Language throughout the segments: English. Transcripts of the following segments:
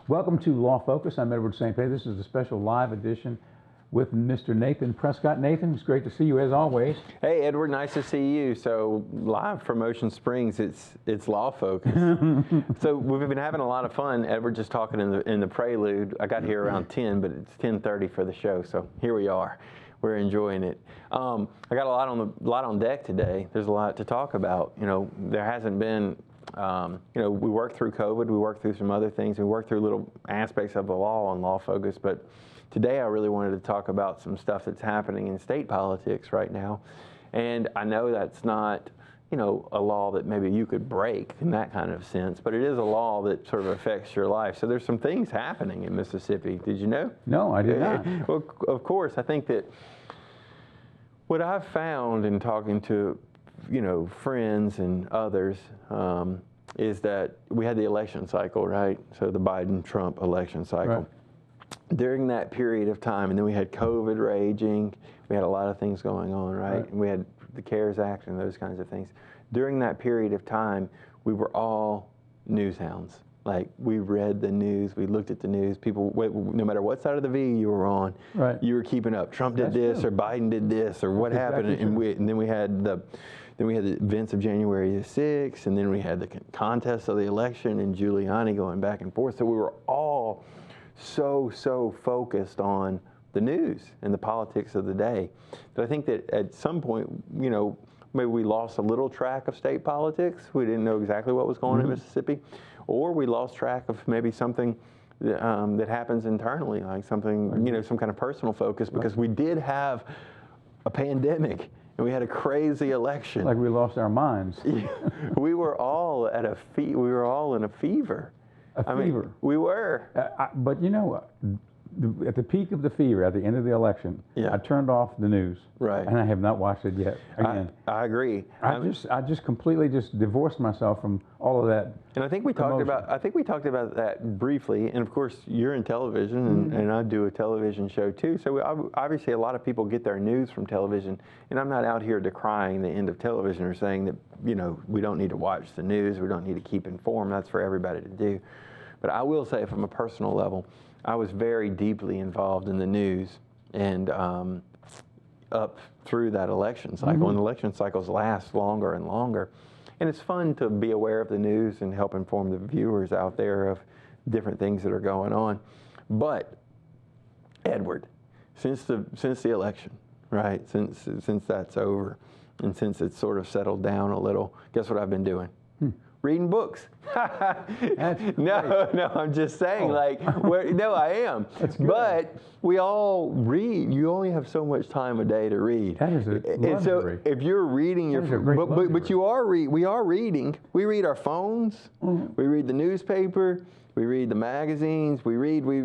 Welcome to Law Focus. I'm Edward St. Pé. This is a special live edition with Mr. Nathan Prescott. Nathan, it's great to see you as always. Hey, Edward, nice to see you. So live from Ocean Springs, it's Law Focus. So we've been having a lot of fun. Edward just talking in the prelude. I got here around 10, but it's 10:30 for the show. So here we are. We're enjoying it. I got a lot on deck today. There's a lot to talk about. You know, there hasn't been. We worked through COVID. We worked through some other things. We worked through little aspects of the law on Law Focus, but today I really wanted to talk about some stuff that's happening in state politics right now. And I know that's not, a law that maybe you could break in that kind of sense, but it is a law that sort of affects your life. So there's some things happening in Mississippi. Did you know? No, I did not. Well, of course, I think that what I've found in talking to, friends and others, is that we had the election cycle, right? So the Biden-Trump election cycle. Right. During that period of time, and then we had COVID raging, we had a lot of things going on, right? And we had the CARES Act and those kinds of things. During that period of time, we were all news hounds. Like, we read the news, we looked at the news. People, no matter what side of the V you were on, you were keeping up. Trump did this, or Biden did this, or what happened, and then we had the events of January the 6th, and then we had the contest of the election and Giuliani going back and forth. So we were all so focused on the news and the politics of the day that I think that at some point, maybe we lost a little track of state politics. We didn't know exactly what was going on in Mississippi, or we lost track of maybe something that happens internally, like something, some kind of personal focus, because we did have a pandemic and we had a crazy election. Like we lost our minds. We were all we were all in a fever. A fever. We were. But at the peak of the fever, at the end of the election, I turned off the news. Right. And I have not watched it yet. Again. I agree. I just completely divorced myself from all of that. And I think we talked about that briefly. And of course, you're in television, and I do a television show too. So obviously, a lot of people get their news from television. And I'm not out here decrying the end of television or saying that we don't need to watch the news, we don't need to keep informed. That's for everybody to do. But I will say, from a personal level, I was very deeply involved in the news and up through that election cycle. And election cycles last longer and longer. And it's fun to be aware of the news and help inform the viewers out there of different things that are going on. But, Edward, since the election, right, since that's over, and since it's sort of settled down a little, guess what I've been doing? Reading books. No, I'm just saying, no, I am. That's good. But we all read. You only have so much time a day to read. That is a luxury. And so if you're reading but we are reading. We read our phones. We read the newspaper. We read the magazines. We read. We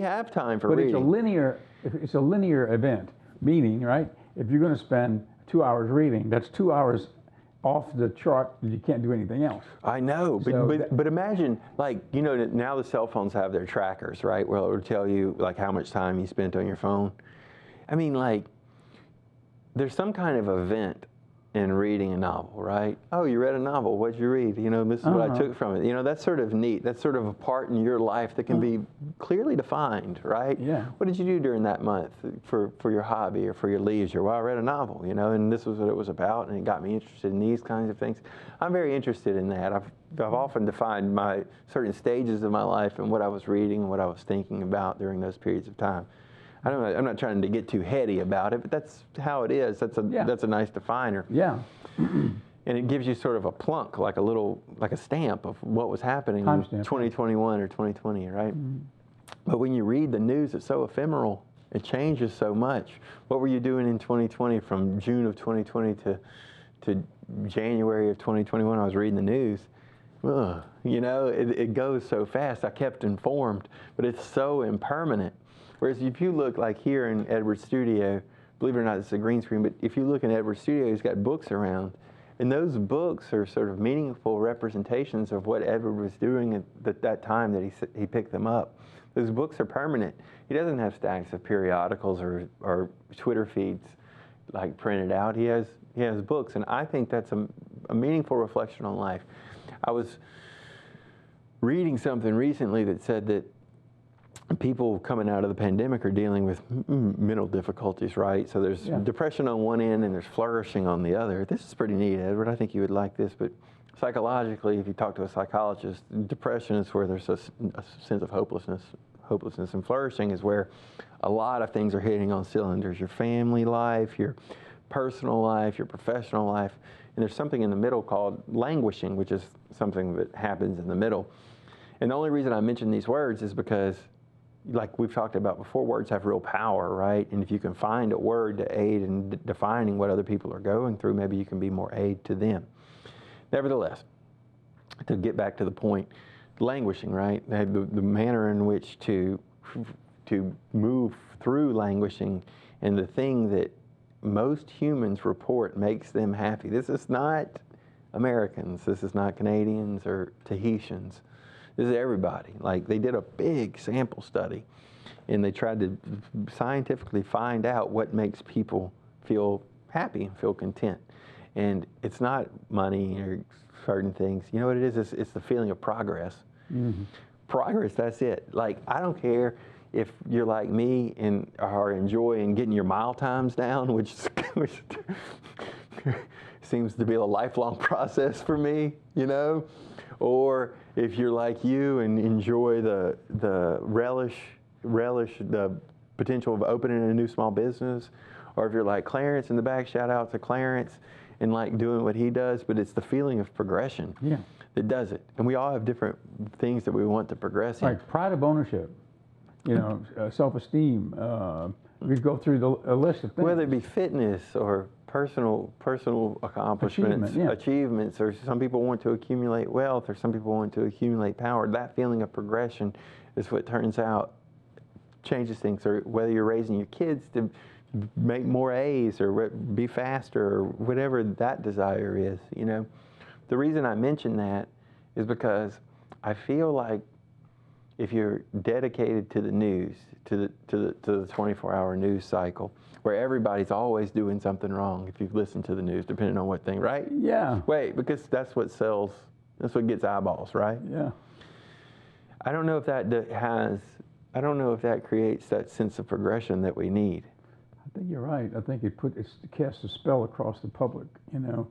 have time for reading. But it's a linear event, meaning, right, if you're going to spend 2 hours reading, that's 2 hours off the chart, you can't do anything else. I know, but imagine, now the cell phones have their trackers, right? Well, it will tell you, how much time you spent on your phone. I mean, there's some kind of event in reading a novel, right? Oh, you read a novel. What'd you read? This is what I took from it. That's sort of neat. That's sort of a part in your life that can be clearly defined, right? Yeah. What did you do during that month for your hobby or for your leisure? Well, I read a novel, and this was what it was about, and it got me interested in these kinds of things. I'm very interested in that. I've often defined my certain stages of my life and what I was reading and what I was thinking about during those periods of time. I'm not trying to get too heady about it, but that's how it is. That's a nice definer. Yeah. And it gives you sort of a plunk, like a stamp of what was happening in 2021 or 2020, right? But when you read the news, it's so ephemeral. It changes so much. What were you doing in 2020 from June of 2020 to January of 2021? I was reading the news. It goes so fast. I kept informed, but it's so impermanent. Whereas if you look here in Edward's studio, believe it or not, it's a green screen, but if you look in Edward's studio, he's got books around. And those books are sort of meaningful representations of what Edward was doing at that time that he picked them up. Those books are permanent. He doesn't have stacks of periodicals or Twitter feeds printed out. He has books, and I think that's a meaningful reflection on life. I was reading something recently that said that people coming out of the pandemic are dealing with mental difficulties, right? So there's depression on one end and there's flourishing on the other. This is pretty neat, Edward. I think you would like this, but psychologically, if you talk to a psychologist, depression is where there's a sense of hopelessness, and flourishing is where a lot of things are hitting on cylinders. Your family life, your personal life, your professional life, and there's something in the middle called languishing, which is something that happens in the middle. And the only reason I mention these words is because, like we've talked about before, words have real power, right? And if you can find a word to aid in defining what other people are going through, maybe you can be more aid to them. Nevertheless, to get back to the point, languishing, right? The manner in which to move through languishing, and the thing that most humans report makes them happy. This is not Americans. This is not Canadians or Tahitians. This is everybody. Like, they did a big sample study, and they tried to scientifically find out what makes people feel happy and feel content. And it's not money or certain things. You know what it is? It's the feeling of progress. Mm-hmm. Progress, that's it. Like, I don't care if you're like me and are enjoying getting your mile times down, which seems to be a lifelong process for me, you know, or if you're like you and enjoy the relish the potential of opening a new small business, or if you're like Clarence in the back, shout out to Clarence, and like doing what he does, but it's the feeling of progression that does it. And we all have different things that we want to progress in. Like pride of ownership, you know, self-esteem. We go through a list of things. Whether it be fitness or personal accomplishments, achievements, or some people want to accumulate wealth, or some people want to accumulate power. That feeling of progression is what turns out changes things. Or whether you're raising your kids to make more A's or be faster or whatever that desire is, you know. The reason I mention that is because I feel like if you're dedicated to the news, to the 24-hour news cycle, where everybody's always doing something wrong, if you've listened to the news, depending on what thing, right? Yeah. Wait, because that's what sells, that's what gets eyeballs, right? Yeah. I don't know if that creates that sense of progression that we need. I think you're right. I think it casts a spell across the public, you know,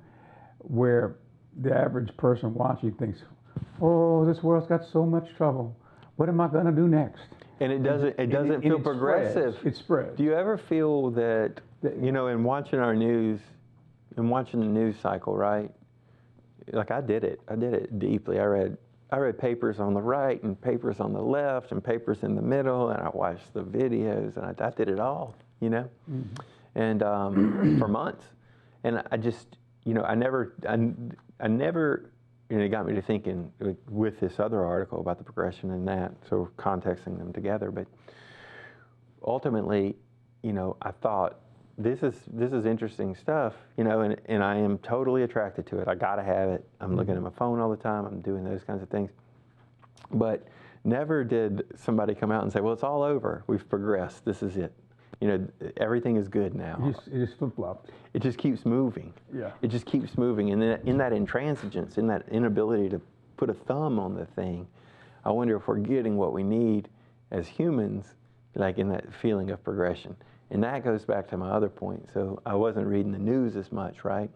where the average person watching thinks, oh, this world's got so much trouble. What am I going to do next? And it doesn't feel progressive. It spreads. Do you ever feel that, you know, in watching our news, and watching the news cycle, right? Like I did it deeply. I read papers on the right and papers on the left and papers in the middle, and I watched the videos, and I did it all, you know, and for months. And I just, you know, I never, you know, it got me to thinking with this other article about the progression and that, so contexting them together. But ultimately, you know, I thought this is interesting stuff, you know, and I am totally attracted to it. I gotta have it. I'm looking at my phone all the time. I'm doing those kinds of things. But never did somebody come out and say, well, it's all over. We've progressed. This is it. You know, everything is good now. It just flip-flopped. It just keeps moving. Yeah. It just keeps moving. And in that intransigence, in that inability to put a thumb on the thing, I wonder if we're getting what we need as humans, like in that feeling of progression. And that goes back to my other point. So I wasn't reading the news as much, right?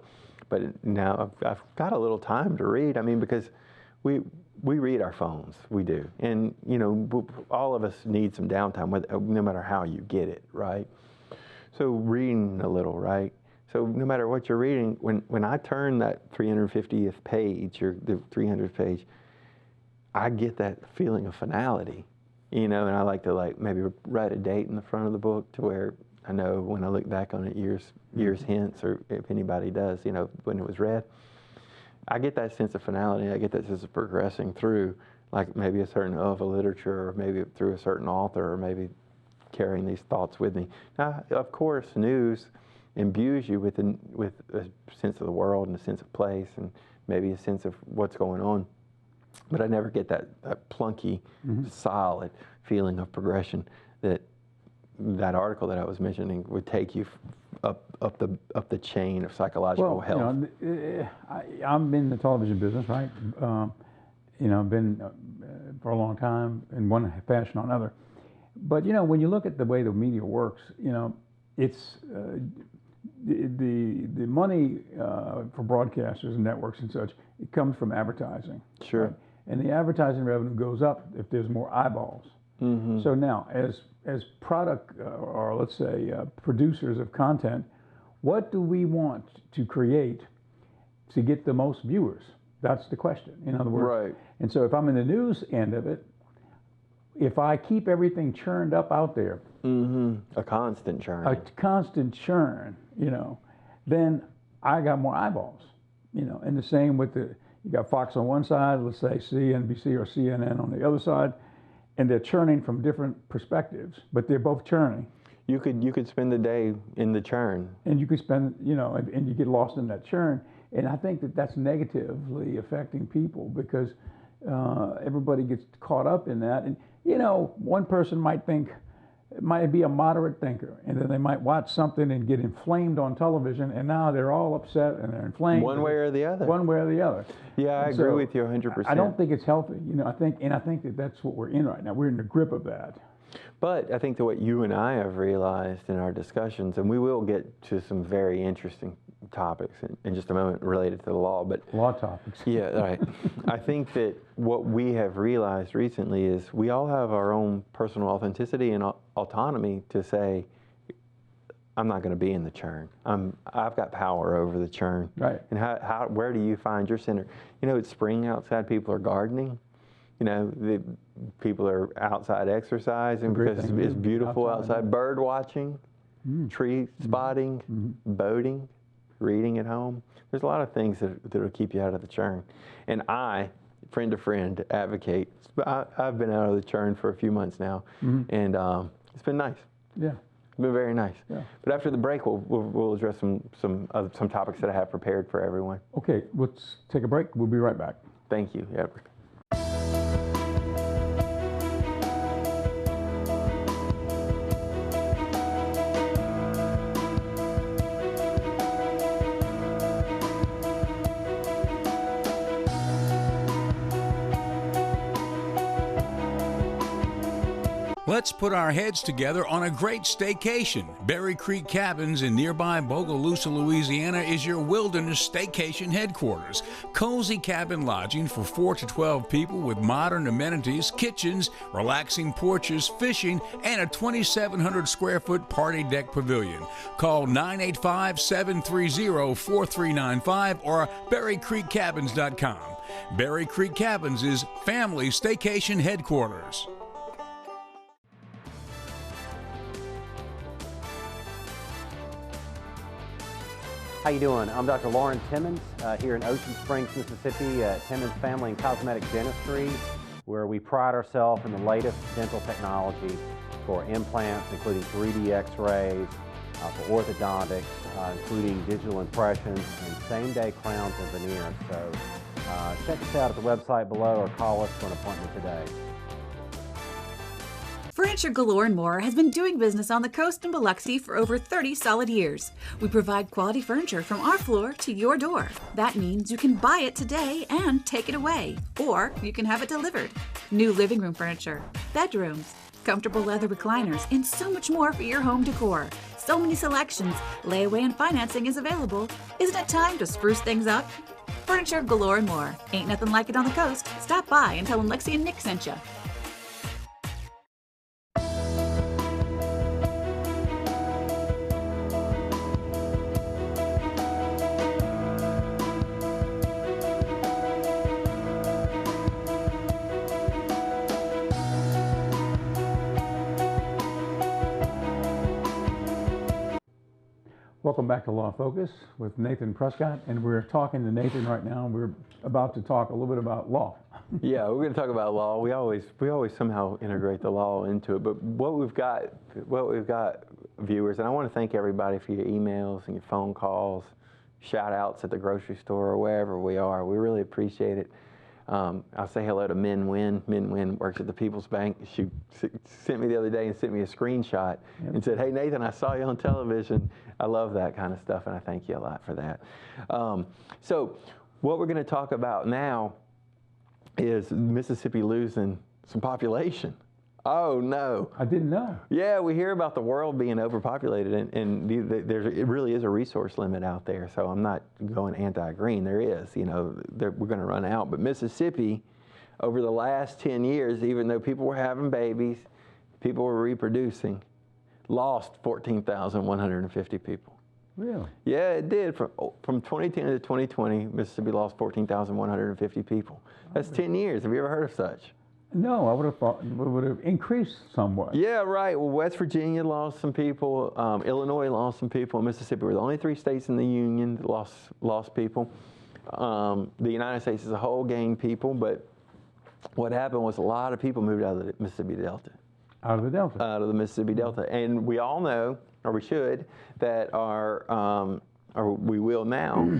But now I've got a little time to read. I mean, because we read our phones, we do. And, you know, all of us need some downtime, no matter how you get it, right? So reading a little, right? So no matter what you're reading, when I turn that 350th page or the 300th page, I get that feeling of finality, you know, and I like to maybe write a date in the front of the book to where I know when I look back on it years hence, or if anybody does, you know, when it was read. I get that sense of finality. I get that sense of progressing through, like maybe a certain of a literature, or maybe through a certain author, or maybe carrying these thoughts with me. Now, of course, news imbues you with a sense of the world and a sense of place, and maybe a sense of what's going on. But I never get that plunky, solid feeling of progression that article that I was mentioning would take you up the chain of psychological health. You know, I'm in the television business, right? you know, been for a long time in one fashion or another. But, you know, when you look at the way the media works, you know, it's the money for broadcasters and networks and such, it comes from advertising. Sure. Right? And the advertising revenue goes up if there's more eyeballs. Mm-hmm. So now, as product or let's say producers of content, what do we want to create to get the most viewers? That's the question. In other words, Right. And so if I'm in the news end of it, if I keep everything churned up out there, Mm-hmm. A constant churn. a constant churn, you know, then I got more eyeballs, you know. And the same with you got Fox on one side, let's say CNBC or CNN on the other side, and they're churning from different perspectives, but they're both churning. You could spend the day in the churn. And you could spend, you know, and you get lost in that churn. And I think that that's negatively affecting people because everybody gets caught up in that. And, you know, one person might be a moderate thinker, and then they might watch something and get inflamed on television, and now they're all upset and they're inflamed. One way or the other. One way or the other. Yeah, I agree with you 100%. I don't think it's healthy, you know. I think that that's what we're in right now. We're in the grip of that. But I think that what you and I have realized in our discussions, and we will get to some very interesting topics in just a moment related to the law, but Law topics. yeah, right. I think that what we have realized recently is we all have our own personal authenticity and autonomy to say, I'm not going to be in the churn. I've got power over the churn. Right. And where do you find your center? You know, it's spring outside. People are gardening. You know, people are outside exercising because it's beautiful outside. Bird watching, tree spotting, boating, reading at home. There's a lot of things that'll keep you out of the churn. And I, friend to friend, advocate. I've been out of the churn for a few months now, and it's been nice. Yeah. It's been very nice. Yeah. But after the break, we'll address some topics that I have prepared for everyone. Okay, let's take a break. We'll be right back. Thank you, Edward. Let's put our heads together on a great staycation. Berry Creek Cabins in nearby Bogalusa, Louisiana is your wilderness staycation headquarters. Cozy cabin lodging for 4 to 12 people with modern amenities, kitchens, relaxing porches, fishing, and a 2,700 square foot party deck pavilion. Call 985-730-4395 or berrycreekcabins.com. Berry Creek Cabins is family staycation headquarters. How you doing? I'm Dr. Lauren Timmons here in Ocean Springs, Mississippi at Timmons Family and Cosmetic Dentistry, where we pride ourselves in the latest dental technology for implants, including 3D x-rays, for orthodontics, including digital impressions, and same-day crowns and veneers. So check us out at the website below or call us for an appointment today. Furniture Galore & More has been doing business on the coast in Biloxi for over 30 solid years. We provide quality furniture from our floor to your door. That means you can buy it today and take it away, or you can have it delivered. New living room furniture, bedrooms, comfortable leather recliners, and so much more for your home decor. So many selections, layaway and financing is available. Isn't it time to spruce things up? Furniture Galore & More. Ain't nothing like it on the coast. Stop by and tell them Lexi and Nick sent you. Welcome back to Law Focus with Nathan Prescott, and we're talking to Nathan right now. We're about to talk a little bit about law. Yeah, we're going to talk about law. We always somehow integrate the law into it. But what we've got, viewers, and I want to thank everybody for your emails and your phone calls, shout outs at the grocery store or wherever we are. We really appreciate it. I'll say hello to Min Win. Min Win works at the People's Bank. She sent me the other day and sent me a screenshot and said, "Hey Nathan, I saw you on television." I love that kind of stuff, and I thank you a lot for that. So what we're going to talk about now is Mississippi losing some population. Oh no! I didn't know. Yeah, we hear about the world being overpopulated, and it really is a resource limit out there. So I'm not going anti-green. There is, we're going to run out. But Mississippi, over the last 10 years, even though people were having babies, people were reproducing, lost 14,150 people. Really? Yeah, it did. From 2010 to 2020, Mississippi lost 14,150 people. That's 10 years. Have you ever heard of such? No, I would have thought it would have increased somewhat. Yeah, right. Well, West Virginia lost some people. Illinois lost some people. And Mississippi were the only 3 states in the Union that lost people. The United States as a whole gained people, but what happened was a lot of people moved out of the Mississippi Delta. Out of the Delta? Out of the Mississippi Delta. And we all know, or we should, that or we will now,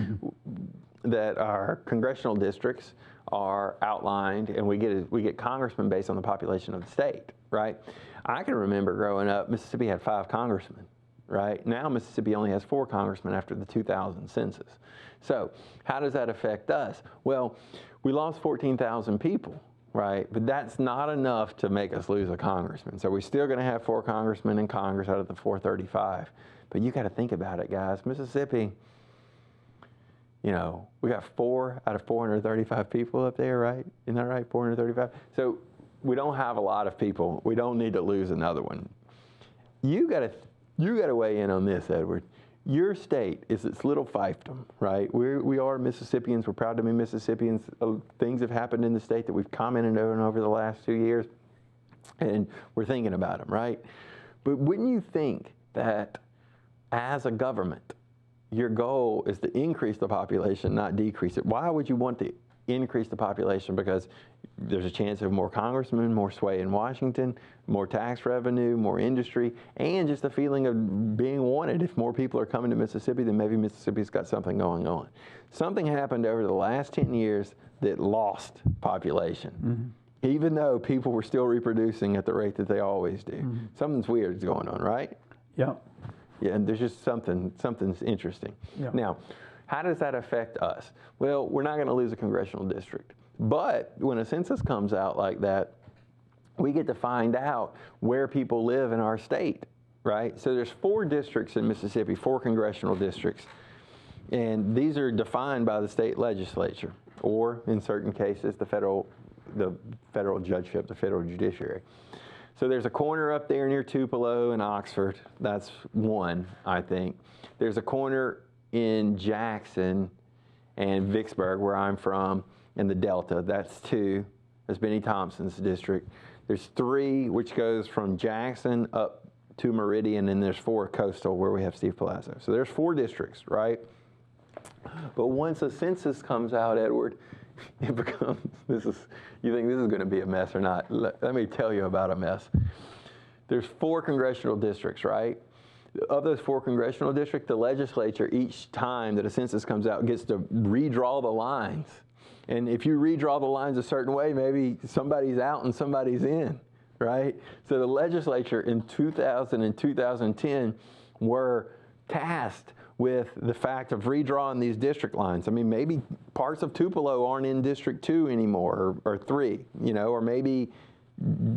that our congressional districts are outlined, and we get congressmen based on the population of the state, right? I can remember growing up, Mississippi had 5 congressmen, right? Now Mississippi only has 4 congressmen after the 2000 census. So how does that affect us? Well, we lost 14,000 people, right? But that's not enough to make us lose a congressman. So we're still going to have 4 congressmen in Congress out of the 435. But you got to think about it, guys. Mississippi, we got 4 out of 435 people up there, right? Isn't that right? 435. So we don't have a lot of people. We don't need to lose another one. You got to weigh in on this, Edward. Your state is its little fiefdom, right? We are Mississippians. We're proud to be Mississippians. Things have happened in the state that we've commented on over the last 2 years, and we're thinking about them, right? But wouldn't you think that as a government, your goal is to increase the population, not decrease it? Why would you want to increase the population? Because there's a chance of more congressmen, more sway in Washington, more tax revenue, more industry, and just a feeling of being wanted. If more people are coming to Mississippi, then maybe Mississippi's got something going on. Something happened over the last 10 years that lost population. Mm-hmm. Even though people were still reproducing at the rate that they always do. Mm-hmm. Something's weird is going on, right? Yeah. Yeah, and there's just something's interesting. Yeah. Now, how does that affect us? Well, we're not going to lose a congressional district. But when a census comes out like that, we get to find out where people live in our state, right? So there's 4 districts in Mississippi, 4 congressional districts. And these are defined by the state legislature, or in certain cases, the federal judgeship, the federal judiciary. So there's a corner up there near Tupelo and Oxford. That's 1, I think. There's a corner in Jackson and Vicksburg, where I'm from, in the Delta. That's 2. That's Benny Thompson's district. There's 3, which goes from Jackson up to Meridian, and there's 4 coastal, where we have Steve Palazzo. So there's 4 districts, right? But once a census comes out, Edward, it becomes, you think this is going to be a mess or not? Let me tell you about a mess. There's 4 congressional districts, right? Of those 4 congressional districts, the legislature, each time that a census comes out, gets to redraw the lines. And if you redraw the lines a certain way, maybe somebody's out and somebody's in, right? So the legislature in 2000 and 2010 were tasked with the fact of redrawing these district lines. I mean, maybe parts of Tupelo aren't in District 2 anymore, or 3, or maybe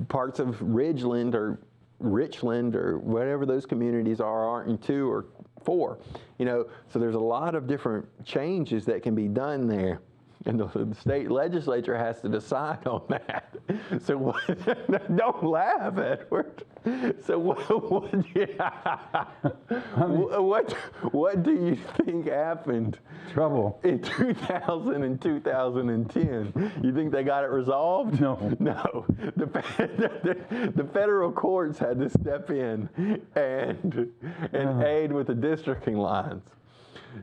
parts of Ridgeland or Richland or whatever those communities aren't in 2 or 4. So there's a lot of different changes that can be done there. And the state legislature has to decide on that. So don't laugh, Edward. So what do you think happened? Trouble. In 2000 and 2010. You think they got it resolved? No. No. The federal courts had to step in and aid with the districting lines.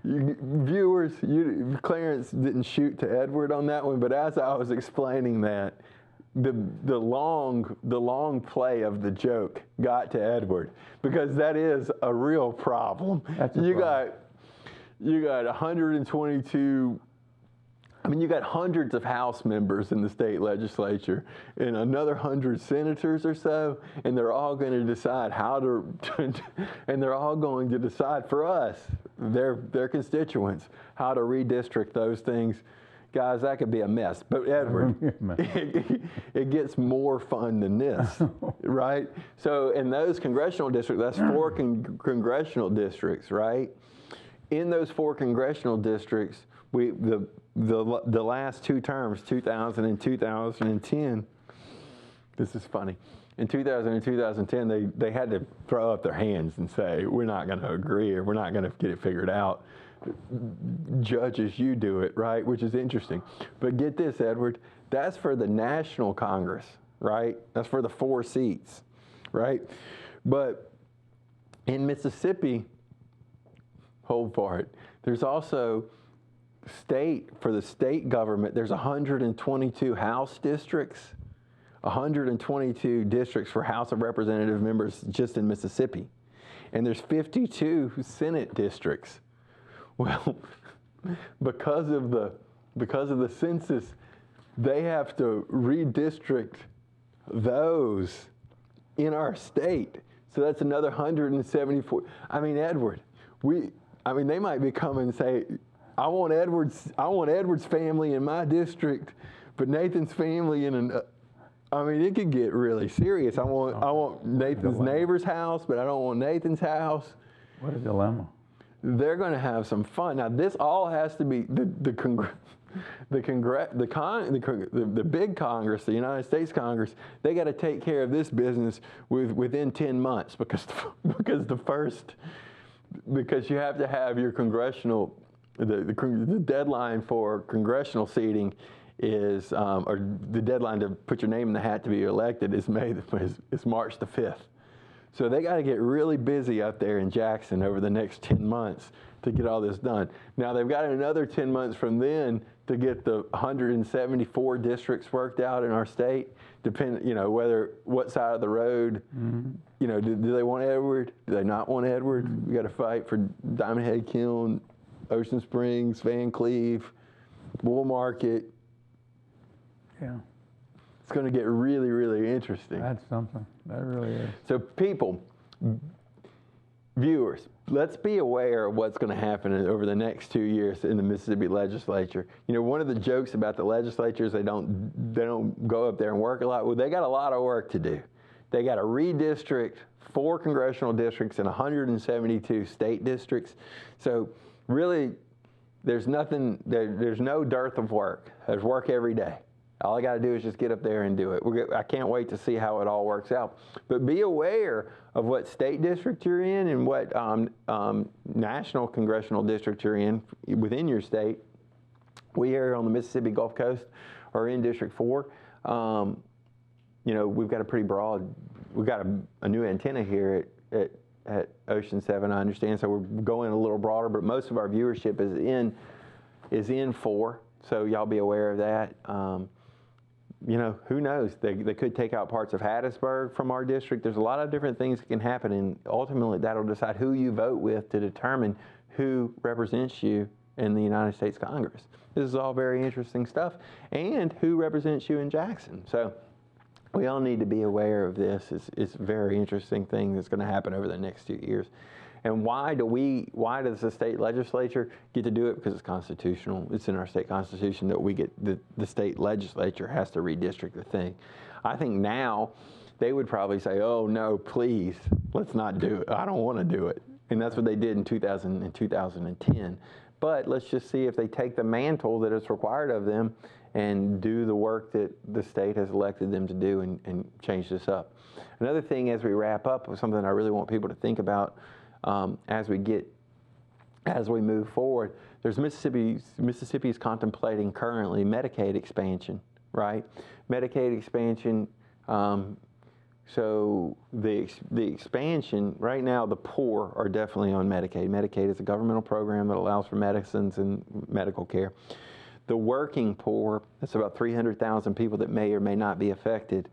Viewers, Clarence didn't shoot to Edward on that one, but as I was explaining that, the long play of the joke got to Edward, because that is a real problem. That's a problem. You got 122. I mean, you got hundreds of House members in the state legislature and another 100 senators or so, and they're all going to decide and they're all going to decide for us, their constituents, how to redistrict those things, Guys, that could be a mess. But Edward, it gets more fun than this, right? So in those congressional districts, that's 4 congressional districts, right? In those 4 congressional districts, the last 2 terms, 2000 and 2010, this is funny. In 2000 and 2010, they had to throw up their hands and say, we're not going to agree, or we're not going to get it figured out. Judges, you do it, right? Which is interesting. But get this, Edward, that's for the National Congress, right? That's for the 4 seats, right? But in Mississippi, hold for it, there's also for the state government, there's 122 House districts, 122 districts for House of Representative members just in Mississippi. And there's 52 Senate districts. Well, because of the census, they have to redistrict those in our state. So that's another 174. I mean, Edward, they might be coming and say, I want Edward's family in my district, but Nathan's family in an. It could get really serious. I want Nathan's neighbor's house, but I don't want Nathan's house. What a dilemma. They're going to have some fun. Now, this all has to be the big Congress, the United States Congress. They got to take care of this business within 10 months because you have to have your congressional. The deadline for congressional seating is, or the deadline to put your name in the hat to be elected is March the 5th. So they got to get really busy up there in Jackson over the next 10 months to get all this done. Now they've got another 10 months from then to get the 174 districts worked out in our state. What side of the road, do they want Edward? Do they not want Edward? We got to fight for Diamond Head Kiln, Ocean Springs, Van Cleve, Bull Market. Yeah. It's going to get really, really interesting. That's something. That really is. So people, viewers, let's be aware of what's going to happen over the next 2 years in the Mississippi legislature. One of the jokes about the legislature is they don't go up there and work a lot. Well, they got a lot of work to do. They got to redistrict 4 congressional districts and 172 state districts. So really, there's no dearth of work. There's work every day. All I got to do is just get up there and do it. I can't wait to see how it all works out. But be aware of what state district you're in and what national congressional district you're in within your state. We here on the Mississippi Gulf Coast are in District 4. We've got we've got a new antenna here at Ocean 7, I understand. So we're going a little broader, but most of our viewership is in 4. So y'all be aware of that. Who knows? They could take out parts of Hattiesburg from our district. There's a lot of different things that can happen, and ultimately that'll decide who you vote with to determine who represents you in the United States Congress. This is all very interesting stuff, and who represents you in Jackson. So we all need to be aware of this. It's a very interesting thing that's going to happen over the next 2 years. And why does the state legislature get to do it? Because it's constitutional. It's in our state constitution that we get, the state legislature has to redistrict the thing. I think now they would probably say, oh no, please, let's not do it. I don't want to do it. And that's what they did in 2000 and 2010. But let's just see if they take the mantle that is required of them and do the work that the state has elected them to do and change this up. Another thing as we wrap up, something I really want people to think about as we move forward, there's Mississippi's contemplating currently Medicaid expansion, right? Medicaid expansion. So the expansion right now, the poor are definitely on Medicaid. Medicaid is a governmental program that allows for medicines and medical care. The working poor, that's about 300,000 people that may or may not be affected,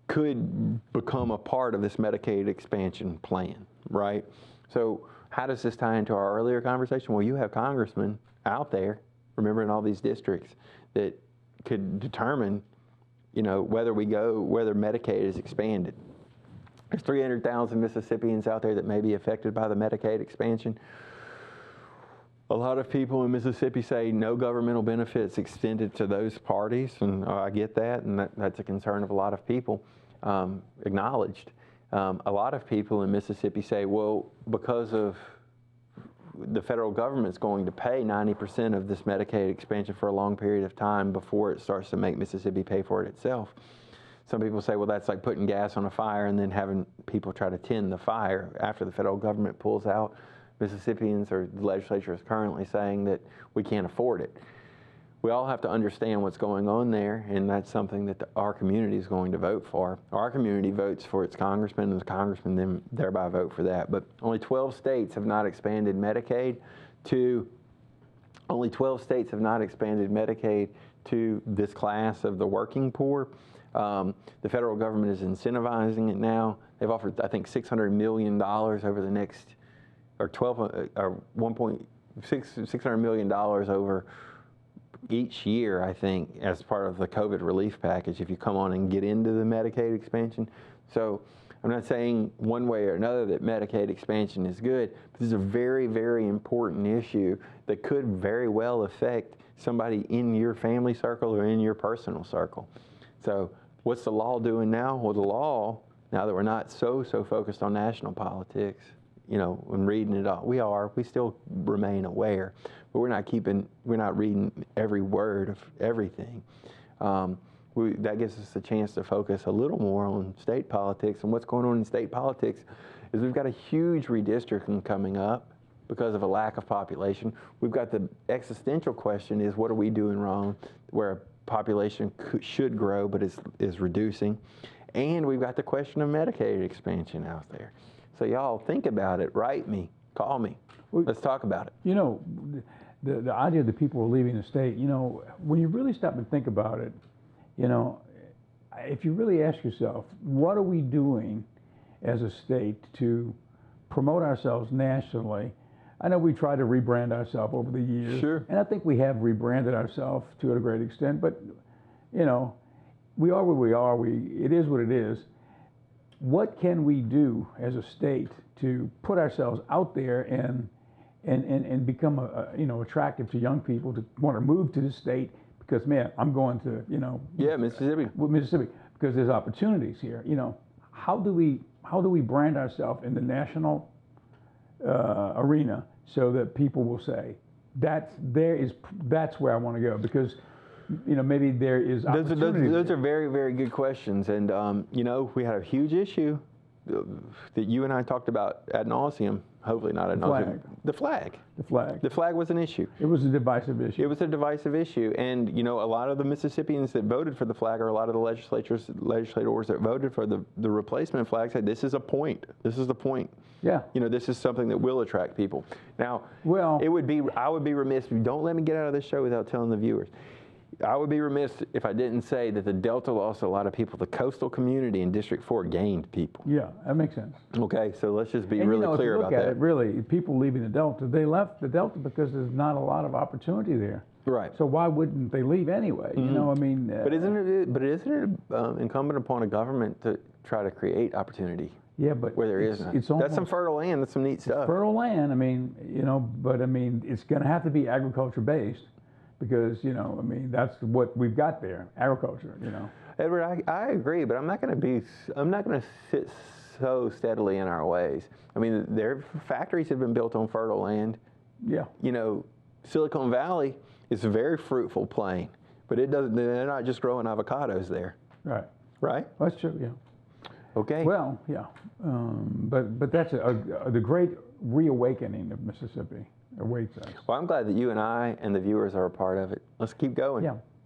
could become a part of this Medicaid expansion plan, right? So how does this tie into our earlier conversation? Well, you have congressmen out there, remember, in all these districts that could determine, whether Medicaid is expanded. There's 300,000 Mississippians out there that may be affected by the Medicaid expansion. A lot of people in Mississippi say no governmental benefits extended to those parties, and I get that, and that's a concern of a lot of people, acknowledged. A lot of people in Mississippi say, well, because of the federal government's going to pay 90% of this Medicaid expansion for a long period of time before it starts to make Mississippi pay for it itself. Some people say, well, that's like putting gas on a fire and then having people try to tend the fire after the federal government pulls out. Mississippians, or the legislature is currently saying that we can't afford it. We all have to understand what's going on there, and that's something that our community is going to vote for. Our community votes for its congressman, and the congressman then thereby vote for that. But only 12 states have not expanded Medicaid to this class of the working poor. The federal government is incentivizing it now. They've offered, I think, $600 million over the next, or $600 million over each year, I think, as part of the COVID relief package, if you come on and get into the Medicaid expansion. So I'm not saying one way or another that Medicaid expansion is good, but this is a very, very important issue that could very well affect somebody in your family circle or in your personal circle. So what's the law doing now? Well, the law, now that we're not so focused on national politics, you know, when reading it all, we still remain aware, but we're not reading every word of everything. That gives us a chance to focus a little more on state politics. And what's going on in state politics is we've got a huge redistricting coming up because of a lack of population. We've got the existential question is, what are we doing wrong where population should grow but is reducing? And we've got the question of Medicaid expansion out there. So y'all think about it, write me, call me, let's talk about it. You know, the idea that people are leaving the state, you know, when you really stop and think about it, you know, if you really ask yourself, what are we doing as a state to promote ourselves nationally? I know we try to rebrand ourselves over the years. Sure. And I think we have rebranded ourselves to a great extent, but, you know, we are where we are. It is what it is. What can we do as a state to put ourselves out there and become attractive to young people to want to move to the state? Because, man, I'm going to, you know, Mississippi, because there's opportunities here. You know, how do we brand ourselves in the national arena so that people will say that's where I want to go? Because, you know, maybe there is opportunity. Those are very, very good questions. And, you know, we had a huge issue that you and I talked about ad nauseum, hopefully not ad nauseum. The flag. The flag was an issue. It was a divisive issue. It was a divisive issue. And, you know, a lot of the Mississippians that voted for the flag, or a lot of the legislators that voted for the replacement flag, said this is a point. This is the point. Yeah. You know, this is something that will attract people. Now, well, I would be remiss, don't let me get out of this show without telling the viewers. I would be remiss if I didn't say that the Delta lost a lot of people. The coastal community in District 4 gained people. Yeah, that makes sense. Okay, so let's just be really clear about that. If you look at it, really, people leaving the Delta, they left the Delta because there's not a lot of opportunity there. Right. So why wouldn't they leave anyway? Mm-hmm. You know, I mean. But isn't it incumbent upon a government to try to create opportunity? Yeah, but where there is none. That's some fertile land. That's some neat stuff. Fertile land. I mean, you know, but I mean, it's going to have to be agriculture based. Because, you know, I mean, that's what we've got there, agriculture, you know. Edward, I agree, but I'm not going to sit so steadily in our ways. I mean, their factories have been built on fertile land. Yeah. You know, Silicon Valley is a very fruitful plain, but they're not just growing avocados there. Right. Right? That's true, yeah. Okay. Well, yeah. But that's the great reawakening of Mississippi awaits us. Well, I'm glad that you and I and the viewers are a part of it. Let's keep going.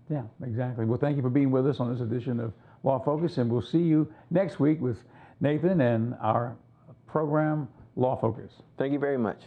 Yeah, exactly. Well, thank you for being with us on this edition of Law Focus, and we'll see you next week with Nathan and our program, Law Focus. Thank you very much.